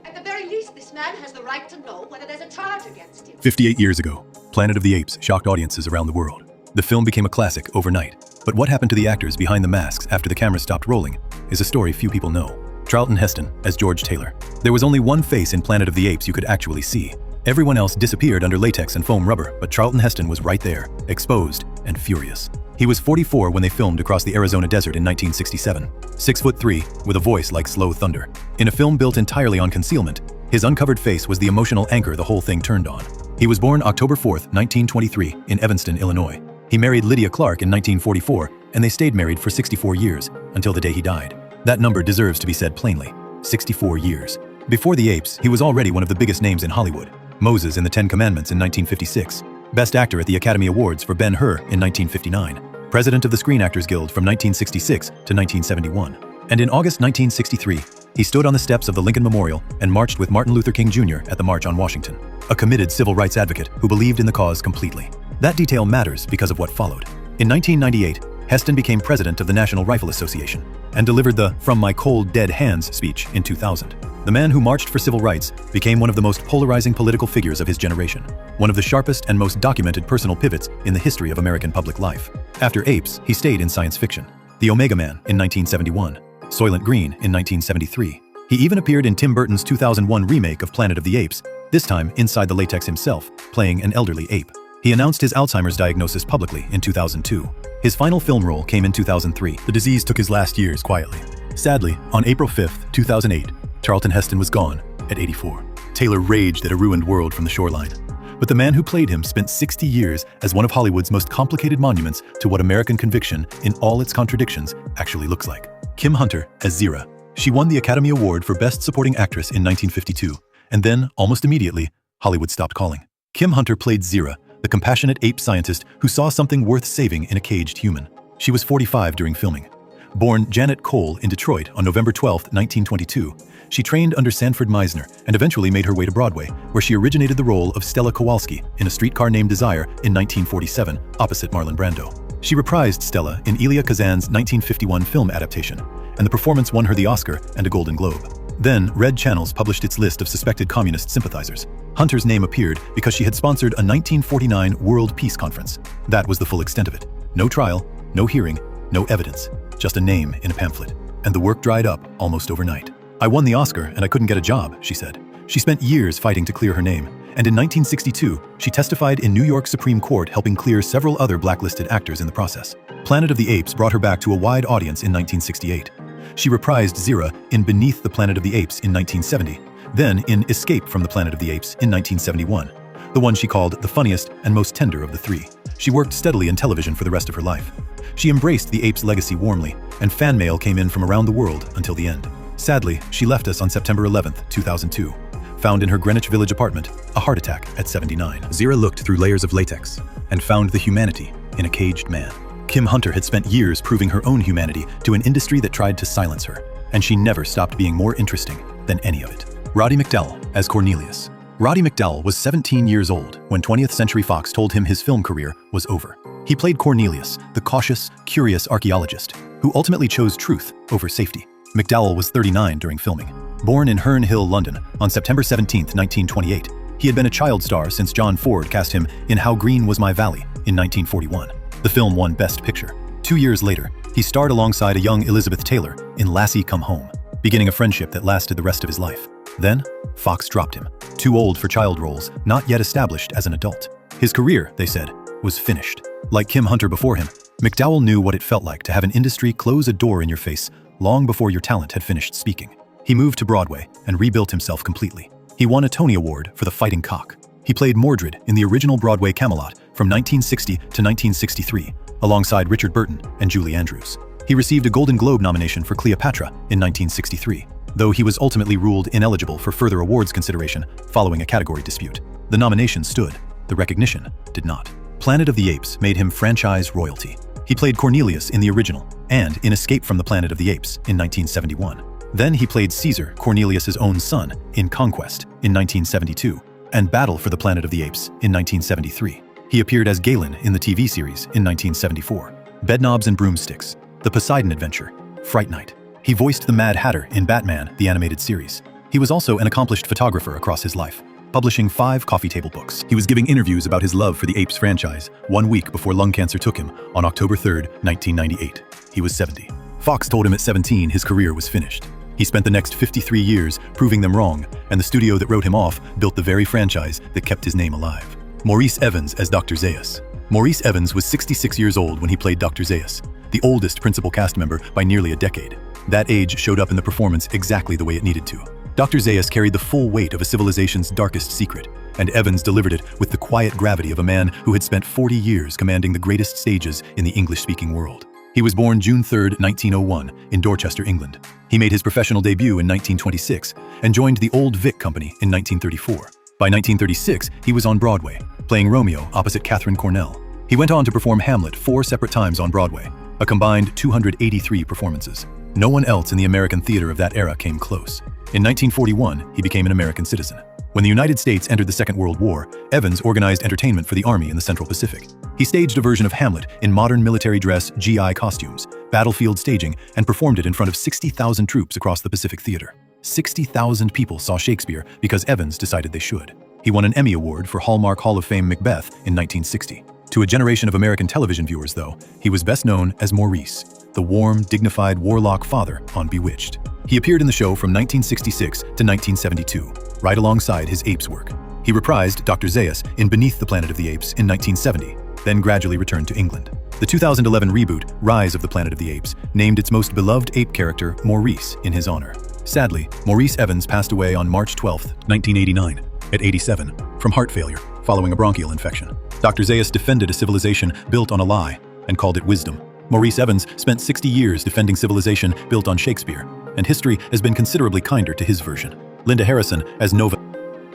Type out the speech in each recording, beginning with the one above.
At the very least, this man has the right to know whether there's a charge against him. 58 years ago, Planet of the Apes shocked audiences around the world. The film became a classic overnight. But what happened to the actors behind the masks after the cameras stopped rolling is a story few people know. Charlton Heston as George Taylor. There was only one face in Planet of the Apes you could actually see. Everyone else disappeared under latex and foam rubber, but Charlton Heston was right there, exposed and furious. He was 44 when they filmed across the Arizona desert in 1967. 6'3", with a voice like slow thunder. In a film built entirely on concealment, his uncovered face was the emotional anchor the whole thing turned on. He was born October 4th, 1923, in Evanston, Illinois. He married Lydia Clark in 1944, and they stayed married for 64 years, until the day he died. That number deserves to be said plainly. 64 years. Before the Apes, he was already one of the biggest names in Hollywood. Moses in The Ten Commandments in 1956. Best Actor at the Academy Awards for Ben-Hur in 1959. President of the Screen Actors Guild from 1966 to 1971. And in August 1963, he stood on the steps of the Lincoln Memorial and marched with Martin Luther King Jr. at the March on Washington. A committed civil rights advocate who believed in the cause completely. That detail matters because of what followed. In 1998, Heston became president of the National Rifle Association and delivered the "From My Cold, Dead Hands" speech in 2000. The man who marched for civil rights became one of the most polarizing political figures of his generation, one of the sharpest and most documented personal pivots in the history of American public life. After Apes, he stayed in science fiction. The Omega Man in 1971, Soylent Green in 1973. He even appeared in Tim Burton's 2001 remake of Planet of the Apes, this time inside the latex himself, playing an elderly ape. He announced his Alzheimer's diagnosis publicly in 2002. His final film role came in 2003. The disease took his last years quietly. Sadly, on April 5th, 2008, Charlton Heston was gone at 84. Taylor raged at a ruined world from the shoreline. But the man who played him spent 60 years as one of Hollywood's most complicated monuments to what American conviction, in all its contradictions, actually looks like. Kim Hunter as Zira. She won the Academy Award for Best Supporting Actress in 1952, and then, almost immediately, Hollywood stopped calling. Kim Hunter played Zira, the compassionate ape scientist who saw something worth saving in a caged human. She was 45 during filming. Born Janet Cole in Detroit on November 12, 1922, she trained under Sanford Meisner and eventually made her way to Broadway, where she originated the role of Stella Kowalski in A Streetcar Named Desire in 1947, opposite Marlon Brando. She reprised Stella in Elia Kazan's 1951 film adaptation, and the performance won her the Oscar and a Golden Globe. Then, Red Channels published its list of suspected communist sympathizers. Hunter's name appeared because she had sponsored a 1949 World Peace Conference. That was the full extent of it. No trial, no hearing, no evidence, just a name in a pamphlet. And the work dried up almost overnight. "I won the Oscar and I couldn't get a job," she said. She spent years fighting to clear her name, and in 1962, she testified in New York Supreme Court, helping clear several other blacklisted actors in the process. Planet of the Apes brought her back to a wide audience in 1968. She reprised Zira in Beneath the Planet of the Apes in 1970, then in Escape from the Planet of the Apes in 1971, the one she called the funniest and most tender of the three. She worked steadily in television for the rest of her life. She embraced the Apes' legacy warmly, and fan mail came in from around the world until the end. Sadly, she left us on September 11, 2002, found in her Greenwich Village apartment, a heart attack at 79. Zira looked through layers of latex and found the humanity in a caged man. Kim Hunter had spent years proving her own humanity to an industry that tried to silence her, and she never stopped being more interesting than any of it. Roddy McDowall as Cornelius. Roddy McDowall was 17 years old when 20th Century Fox told him his film career was over. He played Cornelius, the cautious, curious archaeologist, who ultimately chose truth over safety. McDowall was 39 during filming. Born in Herne Hill, London, on September 17, 1928, he had been a child star since John Ford cast him in How Green Was My Valley in 1941. The film won Best Picture. 2 years later, he starred alongside a young Elizabeth Taylor in Lassie Come Home, beginning a friendship that lasted the rest of his life. Then, Fox dropped him. Too old for child roles, not yet established as an adult. His career, they said, was finished. Like Kim Hunter before him, McDowall knew what it felt like to have an industry close a door in your face long before your talent had finished speaking. He moved to Broadway and rebuilt himself completely. He won a Tony Award for The Fighting Cock. He played Mordred in the original Broadway Camelot from 1960 to 1963, alongside Richard Burton and Julie Andrews. He received a Golden Globe nomination for Cleopatra in 1963, though he was ultimately ruled ineligible for further awards consideration following a category dispute. The nomination stood, the recognition did not. Planet of the Apes made him franchise royalty. He played Cornelius in the original and in Escape from the Planet of the Apes in 1971. Then he played Caesar, Cornelius's own son, in Conquest in 1972 and Battle for the Planet of the Apes in 1973. He appeared as Galen in the TV series in 1974. Bedknobs and Broomsticks, The Poseidon Adventure, Fright Night, He voiced the Mad Hatter in Batman, the animated series. He was also an accomplished photographer across his life, publishing 5 coffee table books. He was giving interviews about his love for the Apes franchise 1 week before lung cancer took him on October 3, 1998. He was 70. Fox told him at 17 his career was finished. He spent the next 53 years proving them wrong, and the studio that wrote him off built the very franchise that kept his name alive. Maurice Evans as Dr. Zaius. Maurice Evans was 66 years old when he played Dr. Zaius, the oldest principal cast member by nearly a decade. That age showed up in the performance exactly the way it needed to. Dr. Zaius carried the full weight of a civilization's darkest secret, and Evans delivered it with the quiet gravity of a man who had spent 40 years commanding the greatest stages in the English-speaking world. He was born June 3, 1901, in Dorchester, England. He made his professional debut in 1926 and joined the Old Vic Company in 1934. By 1936, he was on Broadway, playing Romeo opposite Katharine Cornell. He went on to perform Hamlet 4 separate times on Broadway, a combined 283 performances. No one else in the American theater of that era came close. In 1941, he became an American citizen. When the United States entered the Second World War, Evans organized entertainment for the Army in the Central Pacific. He staged a version of Hamlet in modern military dress GI costumes, battlefield staging, and performed it in front of 60,000 troops across the Pacific Theater. 60,000 people saw Shakespeare because Evans decided they should. He won an Emmy Award for Hallmark Hall of Fame Macbeth in 1960. To a generation of American television viewers, though, he was best known as Maurice, the warm, dignified warlock father on Bewitched. He appeared in the show from 1966 to 1972, right alongside his Apes work. He reprised Dr. Zaius in Beneath the Planet of the Apes in 1970, then gradually returned to England. The 2011 reboot, Rise of the Planet of the Apes, named its most beloved ape character Maurice in his honor. Sadly, Maurice Evans passed away on March 12, 1989, at 87, from heart failure following a bronchial infection. Dr. Zaius defended a civilization built on a lie and called it wisdom. Maurice Evans spent 60 years defending civilization built on Shakespeare, and history has been considerably kinder to his version. Linda Harrison as Nova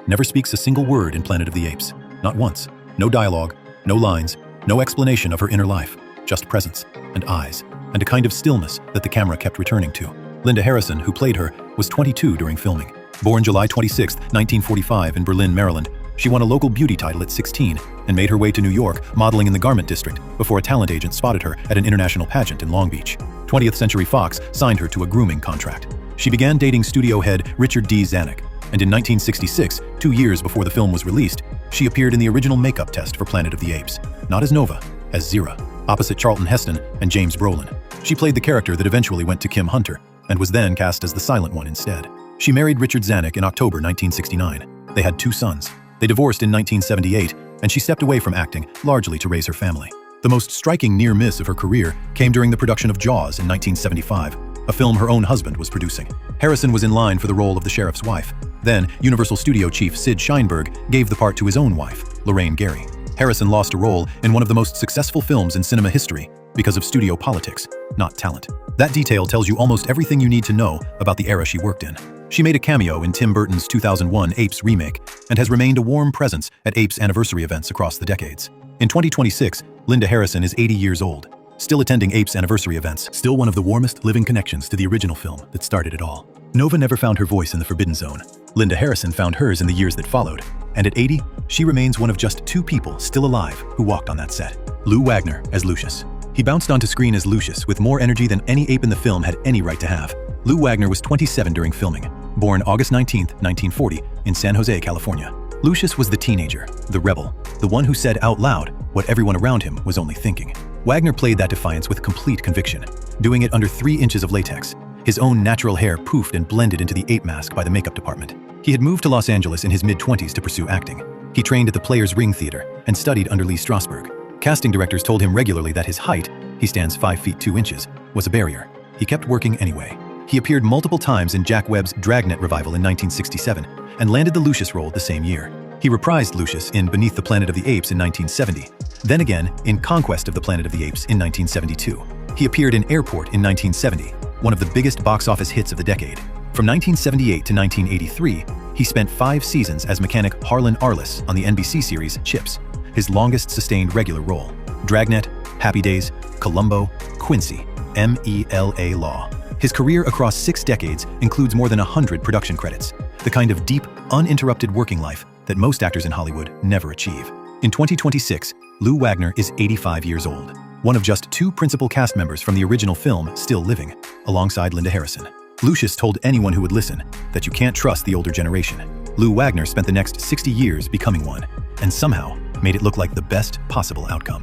never speaks a single word in Planet of the Apes. Not once. No dialogue, no lines, no explanation of her inner life, just presence and eyes, and a kind of stillness that the camera kept returning to. Linda Harrison, who played her, was 22 during filming. Born July 26, 1945 in Berlin, Maryland, she won a local beauty title at 16 and made her way to New York modeling in the garment district before a talent agent spotted her at an international pageant in Long Beach. 20th Century Fox signed her to a grooming contract. She began dating studio head Richard D. Zanuck, and in 1966, 2 years before the film was released, she appeared in the original makeup test for Planet of the Apes, not as Nova, as Zira, opposite Charlton Heston and James Brolin. She played the character that eventually went to Kim Hunter, and was then cast as the silent one instead. She married Richard Zanuck in October 1969. They had 2 sons. They divorced in 1978, and she stepped away from acting, largely to raise her family. The most striking near miss of her career came during the production of Jaws in 1975, a film her own husband was producing. Harrison was in line for the role of the sheriff's wife. Then, Universal Studio chief Sid Sheinberg gave the part to his own wife, Lorraine Gary. Harrison lost a role in one of the most successful films in cinema history because of studio politics, not talent. That detail tells you almost everything you need to know about the era she worked in. She made a cameo in Tim Burton's 2001 Apes remake and has remained a warm presence at Apes anniversary events across the decades. In 2026, Linda Harrison is 80 years old, still attending Apes anniversary events, still one of the warmest living connections to the original film that started it all. Nova never found her voice in the Forbidden Zone. Linda Harrison found hers in the years that followed, and at 80, she remains one of just 2 people still alive who walked on that set. Lou Wagner as Lucius. He bounced onto screen as Lucius with more energy than any ape in the film had any right to have. Lou Wagner was 27 during filming, born August 19, 1940, in San Jose, California. Lucius was the teenager, the rebel, the one who said out loud what everyone around him was only thinking. Wagner played that defiance with complete conviction, doing it under 3 inches of latex. His own natural hair poofed and blended into the ape mask by the makeup department. He had moved to Los Angeles in his mid-20s to pursue acting. He trained at the Players Ring Theater and studied under Lee Strasberg. Casting directors told him regularly that his height, he stands 5 feet 2 inches, was a barrier. He kept working anyway. He appeared multiple times in Jack Webb's Dragnet revival in 1967 and landed the Lucius role the same year. He reprised Lucius in Beneath the Planet of the Apes in 1970, then again in Conquest of the Planet of the Apes in 1972. He appeared in Airport in 1970, one of the biggest box office hits of the decade. From 1978 to 1983, he spent 5 seasons as mechanic Harlan Arliss on the NBC series Chips, his longest sustained regular role. Dragnet, Happy Days, Columbo, Quincy, MELA Law. His career across 6 decades includes more than 100 production credits, the kind of deep, uninterrupted working life that most actors in Hollywood never achieve. In 2026, Lou Wagner is 85 years old. one of just 2 principal cast members from the original film still living, alongside Linda Harrison. Lucius told anyone who would listen that you can't trust the older generation. Lou Wagner spent the next 60 years becoming one, and somehow made it look like the best possible outcome.